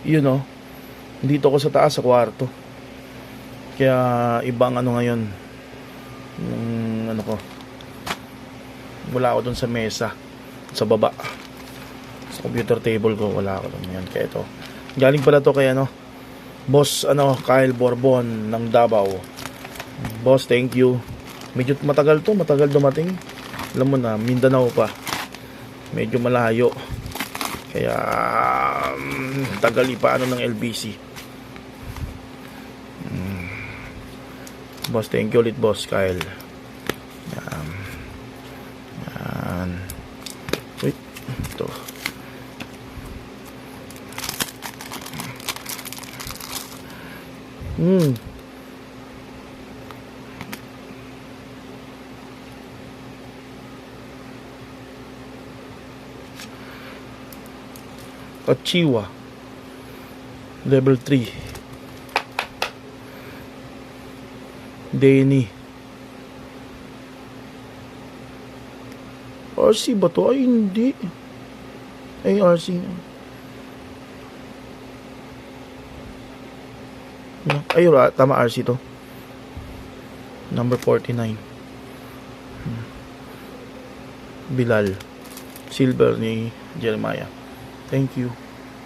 yun know, dito ako sa taas sa kwarto. Kaya ibang ano ngayon, yung ano ko, wala ako dun sa mesa, sa baba, sa computer table ko, wala ako dun. Yan, kaya ito. Galing pala to kay ano, Boss Kyle Borbon ng Davao. Boss, thank you. Medyo matagal dumating. Alam mo na, Mindanao pa. Medyo malayo. Kaya tagal ipaano ng LBC. Boss, thank you ulit, Boss Kyle. Yan. Wait, ito. Kachiwa level 3. Denny. RC ba to? Ay hindi. Ay RC. Ay tama, RC to. Number 49. Bilal. Silver ni Jeremiah. Thank you.